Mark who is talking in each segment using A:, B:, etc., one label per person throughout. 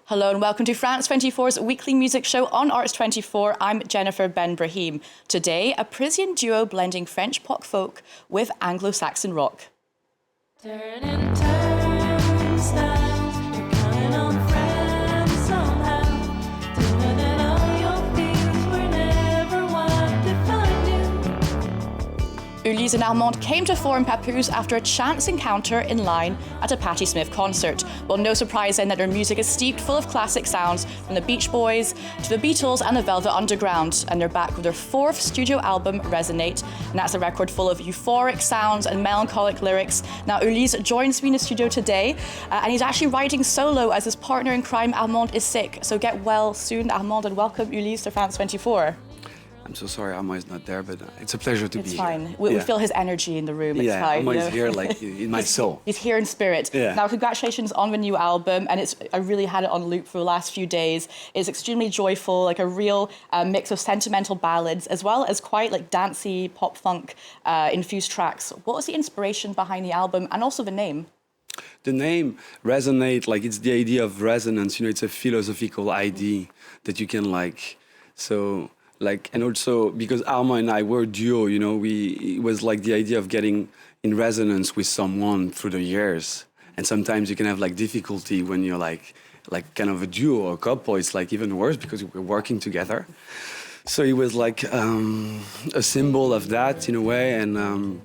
A: Hello and welcome to France 24's weekly music show on Arts 24. I'm Jennifer Ben Brahim. Today, a Parisian duo blending French pop folk with Anglo-Saxon rock.
B: Turning turnstiles, you're counting on friends somehow. Doing that all your fears were never what defined you.
A: Ulysse and Armand came to form Papooz after a chance encounter in line at a Patti Smith concert. Well, no surprise then that their music is steeped full of classic sounds from the Beach Boys to the Beatles and the Velvet Underground. And they're back with their fourth studio album, Resonate. And that's a record full of euphoric sounds and melancholic lyrics. Now, Ulysse joins me in the studio today, and he's actually writing solo as his partner in crime, Armand, is sick. So get well soon, Armand, and welcome Ulysse to France 24.
C: I'm so sorry Armand is not there, but it's a pleasure to be here.
A: It's fine. We feel his energy in the room. It's fine.
C: Armand is here, like in my soul.
A: He's here in spirit.
C: Yeah.
A: Now, congratulations on the new album, and I really had it on loop for the last few days. It's extremely joyful, like a real mix of sentimental ballads, as well as quite like dancey pop funk infused tracks. What was the inspiration behind the album, and also the name?
C: The name Resonate, like it's the idea of resonance. You know, it's a philosophical idea that you can and also because Armand and I were a duo, you know, it was like the idea of getting in resonance with someone through the years. And sometimes you can have like difficulty when you're like kind of a duo or a couple. It's like even worse because we're working together. So it was like a symbol of that in a way. And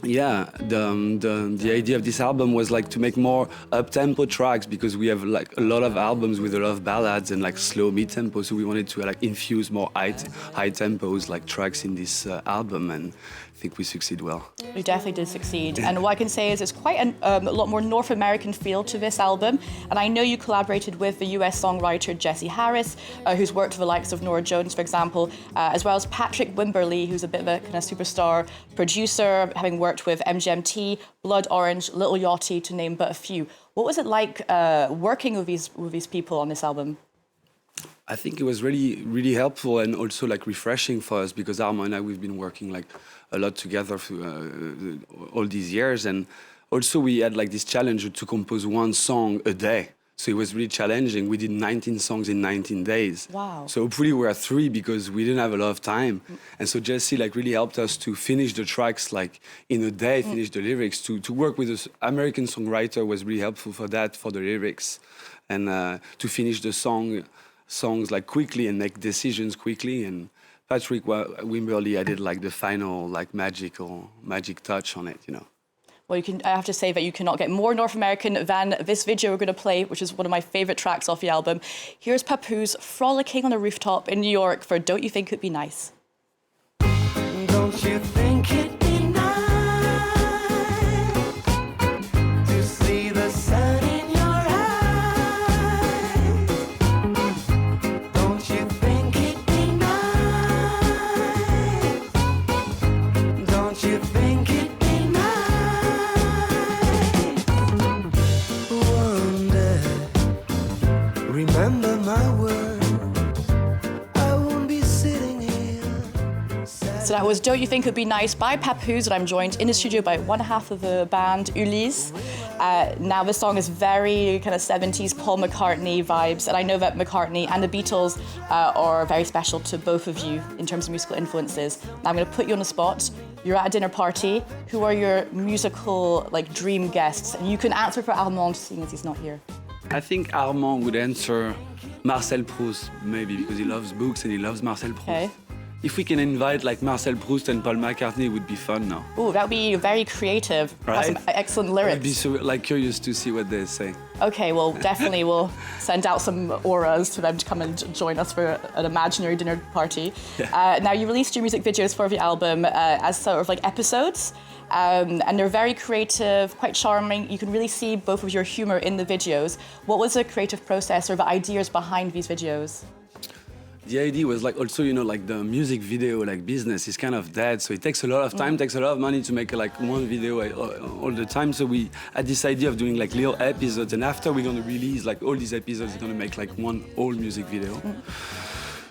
C: the idea of this album was like to make more up-tempo tracks because we have like a lot of albums with a lot of ballads and like slow mid-tempo, so we wanted to like infuse more high tempos like tracks in this album, and I think we succeed well.
A: You definitely did succeed, and what I can say is it's quite a lot more North American feel to this album. And I know you collaborated with the US songwriter Jesse Harris, who's worked with the likes of Norah Jones, for example, as well as Patrick Wimberly, who's a bit of a kind of superstar producer, having worked with MGMT, Blood Orange, Little Yachty, to name but a few. What was it like working with these people on this album?
C: I think it was really, really helpful and also like refreshing for us because Armand and I, we've been working like a lot together for all these years. And also we had like this challenge to compose one song a day. So it was really challenging. We did 19 songs in 19 days.
A: Wow.
C: So hopefully we were 3 because we didn't have a lot of time. And so Jesse like really helped us to finish the tracks like in a day, finish the lyrics. To work with an American songwriter was really helpful for that, for the lyrics. And to finish the songs like quickly and make decisions quickly. And Patrick Wimberly added like the final like magic touch on it, you know.
A: Well, I have to say that you cannot get more North American than this video we're going to play, which is one of my favorite tracks off the album. Here's Papooz frolicking on a rooftop in New York for Don't You Think It'd Be Nice?
B: Don't you think it'd be nice to see the sun in your eyes? Don't you think it'd be nice? Don't you think it'd be nice? One day, remember my word, I won't be sitting here.
A: So that was Don't You Think It'd Be Nice by Papooz, and I'm joined in the studio by one half of the band, Ulysse. Now this song is very kind of 70s Paul McCartney vibes, and I know that McCartney and the Beatles are very special to both of you in terms of musical influences. Now I'm going to put you on the spot. You're at a dinner party. Who are your musical like dream guests? And you can answer for Armand, seeing as he's not here.
C: I think Armand would answer Marcel Proust, maybe, because he loves books and he loves Marcel Proust.
A: Okay.
C: If we can invite like Marcel Proust and Paul McCartney, it would be fun now.
A: Oh, that would be very creative.
C: Right?
A: Some excellent lyrics.
C: I'd be so like curious to see what they say.
A: Okay, well, definitely we'll send out some auras to them to come and join us for an imaginary dinner party.
C: Yeah.
A: Now, you released your music videos for the album as sort of like episodes, and they're very creative, quite charming. You can really see both of your humor in the videos. What was the creative process or the ideas behind these videos?
C: The idea was like also, you know, like the music video like business is kind of dead, so it takes a lot of time, takes a lot of money to make like one video all the time. So we had this idea of doing like little episodes, and after we're gonna release like all these episodes, we're gonna make like one whole music video.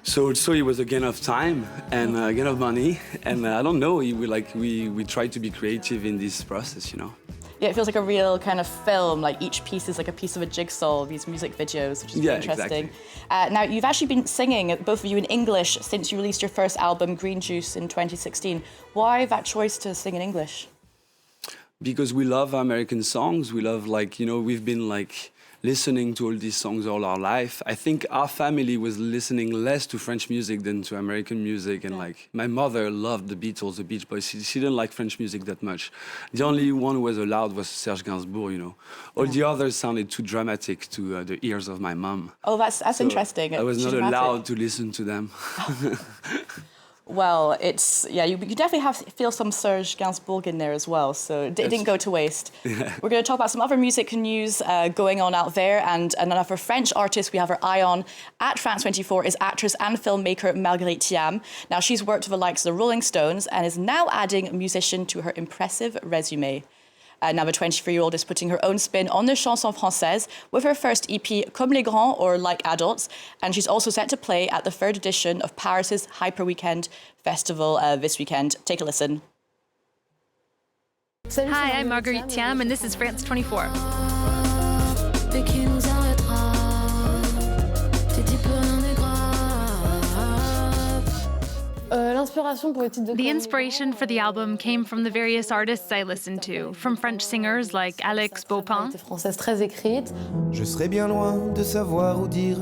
C: So also it was a gain of time and a gain of money, and I don't know, we try to be creative in this process, you know.
A: Yeah, it feels like a real kind of film, like each piece is like a piece of a jigsaw, these music videos, which is really interesting.
C: Exactly.
A: Now, you've actually been singing, both of you, in English since you released your first album, Green Juice, in 2016. Why that choice to sing in English?
C: Because we love American songs. We love, like, you know, we've been like listening to all these songs all our life. I think our family was listening less to French music than to American music. And like, my mother loved the Beatles, the Beach Boys. She didn't like French music that much. The only one who was allowed was Serge Gainsbourg, you know. All the others sounded too dramatic to the ears of my mom.
A: Oh, that's
C: So
A: interesting.
C: I was not
A: Dramatic.
C: allowed to listen to them.
A: Well, it's, yeah, you definitely feel some Serge Gainsbourg in there as well, so it didn't go to waste. We're going to talk about some other music news going on out there, and another French artist we have her eye on at France 24 is actress and filmmaker Marguerite Thiam. Now, she's worked with the likes of the Rolling Stones and is now adding a musician to her impressive resume. Now, the 23-year-old is putting her own spin on the chanson française with her first EP, Comme les Grands, or Like Adults, and she's also set to play at the 3rd edition of Paris's Hyper Weekend Festival this weekend. Take a listen.
D: Hi, I'm Marguerite Thiam, and this is France 24. The inspiration for the album came from the various artists I listened to, from French singers like Alex Baupin.
B: Je serais bien loin de savoir ou dire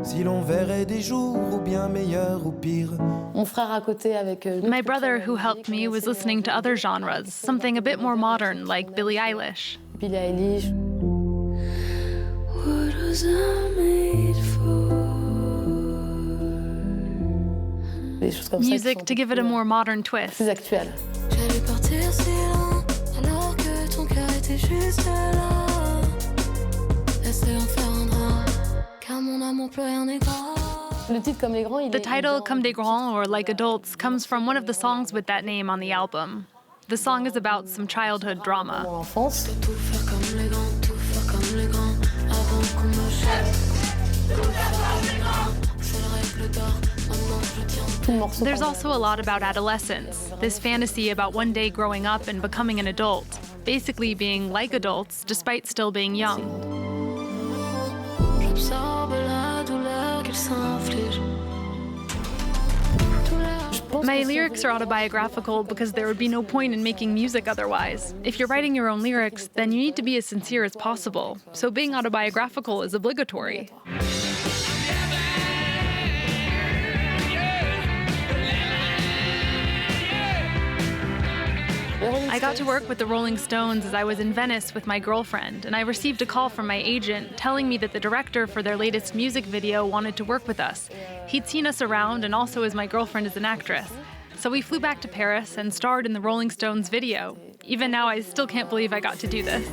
B: si l'on verrait des jours ou bien meilleurs ou pires.
D: My brother, who helped me, was listening to other genres, something a bit more modern, like Billie Eilish.
E: What was I made for?
D: Music to give it a more modern twist.
E: J'allais partir si loin, alors que ton cœur était juste là. Laisse-le en faire un drame, car mon amour plus rien n'est grave.
D: The title, Comme des Grands, or Like Adults, comes from one of the songs with that name on the album. The song is about some childhood drama.
E: Tout faire comme les grands, tout faire comme les grands, avant qu'on me jette. Tout faire comme les grands, c'est le règle d'or, maintenant je le tiens.
D: There's also a lot about adolescence, this fantasy about one day growing up and becoming an adult, basically being like adults despite still being young.
E: J'absorbe la douleur qu'elle s'inflige.
D: My lyrics are autobiographical because there would be no point in making music otherwise. If you're writing your own lyrics, then you need to be as sincere as possible. So being autobiographical is obligatory. I got to work with the Rolling Stones as I was in Venice with my girlfriend, and I received a call from my agent telling me that the director for their latest music video wanted to work with us. He'd seen us around and also as my girlfriend is an actress. So we flew back to Paris and starred in the Rolling Stones video. Even now, I still can't believe I got to do this.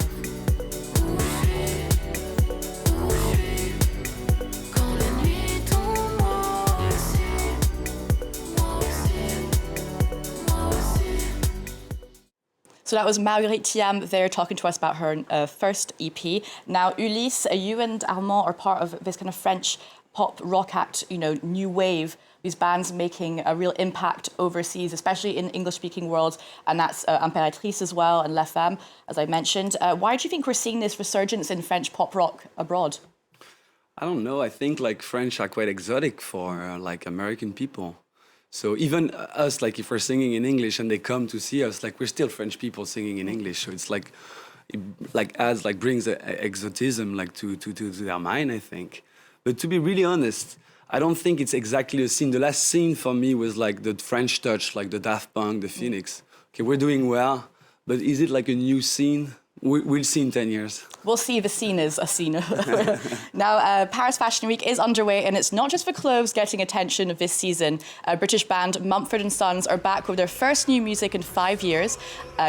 A: So that was Marguerite Thiam there talking to us about her first EP. Now, Ulysse, you and Armand are part of this kind of French pop rock act, you know, new wave. These bands making a real impact overseas, especially in English-speaking worlds, and that's Impératrice as well, and La Femme, as I mentioned. Why do you think we're seeing this resurgence in French pop rock abroad?
C: I don't know. I think like French are quite exotic for like American people. So even us, like if we're singing in English and they come to see us, like we're still French people singing in English. So it's like, it adds, like brings a exotism like to their mind, I think. But to be really honest, I don't think it's exactly a scene. The last scene for me was like the French touch, like the Daft Punk, the Phoenix. Okay, we're doing well, but is it like a new scene? We'll see in 10 years.
A: We'll see. The scene is a scene. Now, Paris Fashion Week is underway, and it's not just for clothes getting attention this season. British band Mumford & Sons are back with their first new music in 5 years.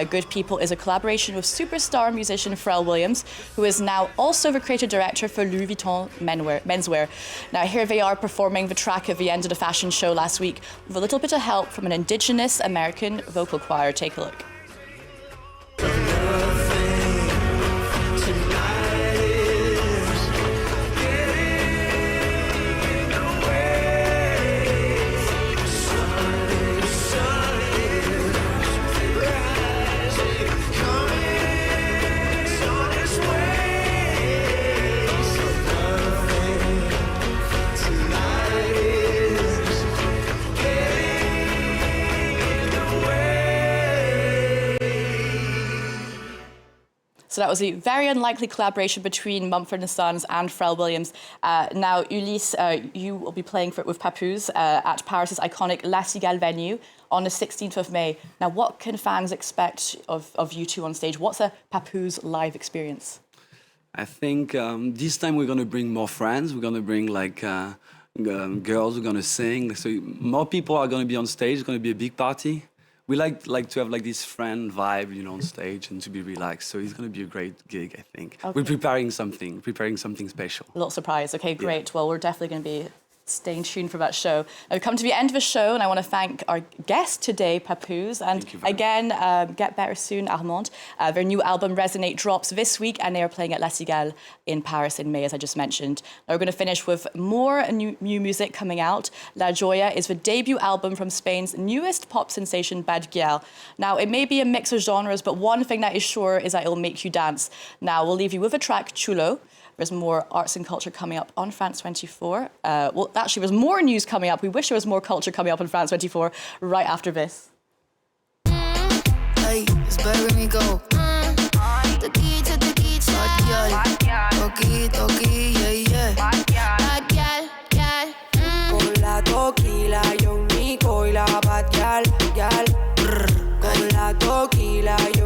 A: Good People is a collaboration with superstar musician Pharrell Williams, who is now also the creative director for Louis Vuitton menswear. Now, here they are performing the track at the end of the fashion show last week with a little bit of help from an indigenous American vocal choir. Take a look. So that was a very unlikely collaboration between Mumford & Sons and Pharrell Williams. Now, Ulysse, you will be playing with Papooz at Paris' iconic La Cigale venue on the 16th of May. Now, what can fans expect of you two on stage? What's a Papooz live experience?
C: I think this time we're going to bring more friends. We're going to bring like girls who are going to sing. So more people are going to be on stage. It's going to be a big party. We like to have like this friend vibe, you know, on stage and to be relaxed. So it's going to be a great gig, I think. Okay. We're preparing something special.
A: A little surprise. Okay, great. Yeah. Well, we're definitely going to be staying tuned for that show. Now, we've come to the end of the show, and I want to thank our guest today, Papooz. And again, get better soon, Armand. Their new album, Resonate, drops this week, and they are playing at La Cigale in Paris in May, as I just mentioned. Now, we're going to finish with more new music coming out. La Joya is the debut album from Spain's newest pop sensation, Bad Gyal. Now, it may be a mix of genres, but one thing that is sure is that it will make you dance. Now, we'll leave you with a track, Chulo. There's more arts and culture coming up on France 24. Well, actually, there's more news coming up. We wish there was more culture coming up on France 24 right after this.
E: Hey, it's better me go. The key to the key, bad girl. Toki, yeah. Bad girl. Con la toquila, yo Nico y la bad girl. Con la toquila, yo